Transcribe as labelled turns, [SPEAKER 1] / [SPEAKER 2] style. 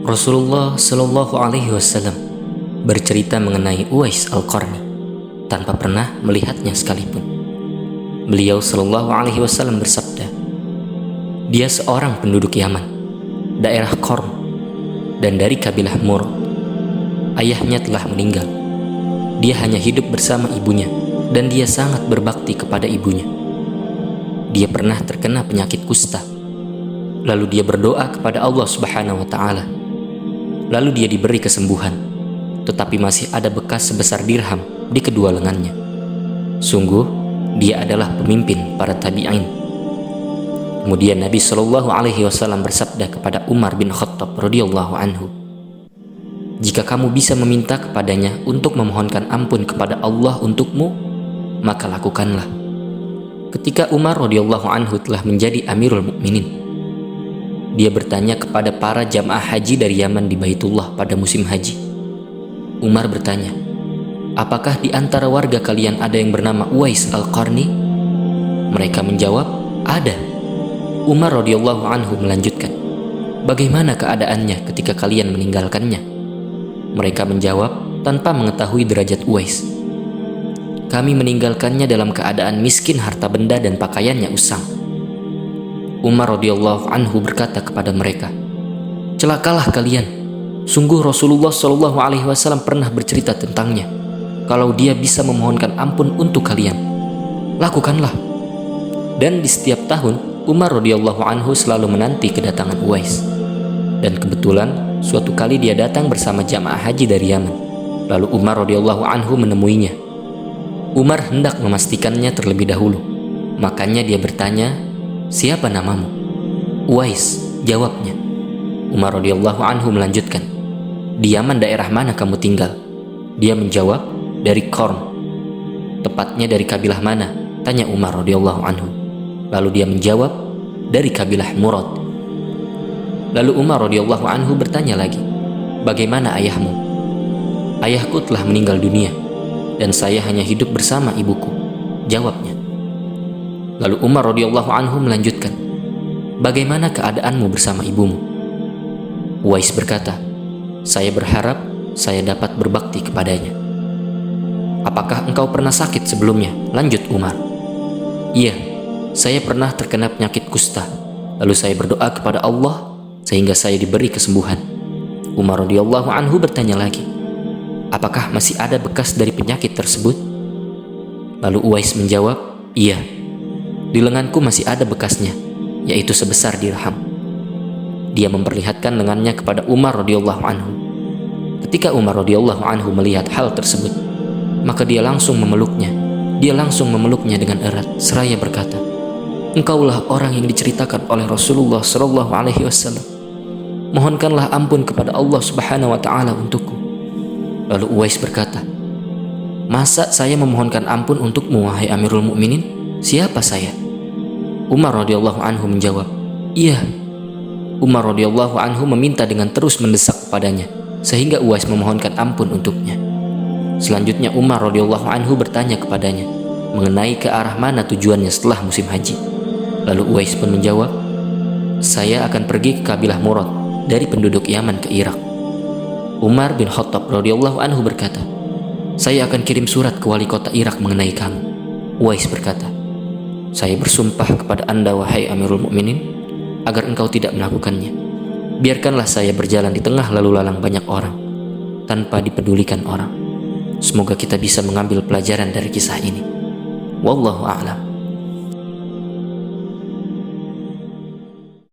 [SPEAKER 1] Rasulullah Shallallahu Alaihi Wasallam bercerita mengenai Uwais Al-Qarni tanpa pernah melihatnya sekalipun. Beliau Shallallahu Alaihi Wasallam bersabda, dia seorang penduduk Yaman, daerah Qarn, dan dari kabilah Murad. Ayahnya telah meninggal. Dia hanya hidup bersama ibunya dan dia sangat berbakti kepada ibunya. Dia pernah terkena penyakit kusta. Lalu dia berdoa kepada Allah Subhanahu wa Ta'ala. Lalu dia diberi kesembuhan, tetapi masih ada bekas sebesar dirham di kedua lengannya. Sungguh, dia adalah pemimpin para tabi'in. Kemudian Nabi Shallallahu Alaihi Wasallam bersabda kepada Umar bin Khattab radhiyallahu anhu, jika kamu bisa meminta kepadanya untuk memohonkan ampun kepada Allah untukmu, maka lakukanlah. Ketika Umar radhiyallahu anhu telah menjadi Amirul Mukminin, dia bertanya kepada para jamaah haji dari Yaman di Baitullah pada musim haji. Umar bertanya, apakah di antara warga kalian ada yang bernama Uwais Al-Qarni? Mereka menjawab, ada. Umar radhiyallahu anhu melanjutkan, bagaimana keadaannya ketika kalian meninggalkannya? Mereka menjawab tanpa mengetahui derajat Uwais, kami meninggalkannya dalam keadaan miskin harta benda dan pakaiannya usang. Umar radhiyallahu anhu berkata kepada mereka, celakalah kalian. Sungguh Rasulullah Shallallahu Alaihi Wasallam pernah bercerita tentangnya. Kalau dia bisa memohonkan ampun untuk kalian, lakukanlah. Dan di setiap tahun Umar radhiyallahu anhu selalu menanti kedatangan Uwais. Dan kebetulan suatu kali dia datang bersama jamaah haji dari Yaman. Lalu Umar radhiyallahu anhu menemuinya. Umar hendak memastikannya terlebih dahulu. Makanya dia bertanya, siapa namamu? Uwais, jawabnya. Umar radhiyallahu anhu melanjutkan, di Yaman daerah mana kamu tinggal? Dia menjawab, dari Qarn. Tepatnya dari kabilah mana? Tanya Umar radhiyallahu anhu. Lalu dia menjawab, dari kabilah Murad. Lalu Umar radhiyallahu anhu bertanya lagi, bagaimana ayahmu? Ayahku telah meninggal dunia dan saya hanya hidup bersama ibuku, jawabnya. Lalu Umar radhiyallahu anhu melanjutkan, bagaimana keadaanmu bersama ibumu? Uwais berkata, saya berharap saya dapat berbakti kepadanya. Apakah engkau pernah sakit sebelumnya? Lanjut Umar. Iya, saya pernah terkena penyakit kusta. Lalu saya berdoa kepada Allah sehingga saya diberi kesembuhan. Umar radhiyallahu anhu bertanya lagi, apakah masih ada bekas dari penyakit tersebut? Lalu Uwais menjawab, iya. Di lenganku masih ada bekasnya, yaitu sebesar dirham. Dia memperlihatkan lengannya kepada Umar radhiyallahu anhu. Ketika Umar radhiyallahu anhu melihat hal tersebut, maka dia langsung memeluknya. Dia langsung memeluknya dengan erat seraya berkata, engkaulah orang yang diceritakan oleh Rasulullah Shallallahu Alaihi Wasallam. Mohonkanlah ampun kepada Allah Subhanahu Wa Taala untukku. Lalu Uwais berkata, masa saya memohonkan ampun untukmu wahai Amirul Mukminin? Siapa saya? Umar radhiyallahu anhu menjawab, iya. Umar radhiyallahu anhu meminta dengan terus mendesak kepadanya sehingga Uwais memohonkan ampun untuknya. Selanjutnya Umar radhiyallahu anhu bertanya kepadanya mengenai ke arah mana tujuannya setelah musim haji. Lalu Uwais pun menjawab, saya akan pergi ke kabilah Murad dari penduduk Yaman ke Irak. Umar bin Khattab radhiyallahu anhu berkata, saya akan kirim surat ke wali kota Irak mengenai kamu. Uwais berkata, saya bersumpah kepada Anda wahai Amirul Mukminin agar engkau tidak melakukannya. Biarkanlah saya berjalan di tengah lalu lalang banyak orang tanpa dipedulikan orang. Semoga kita bisa mengambil pelajaran dari kisah ini. Wallahu a'lam.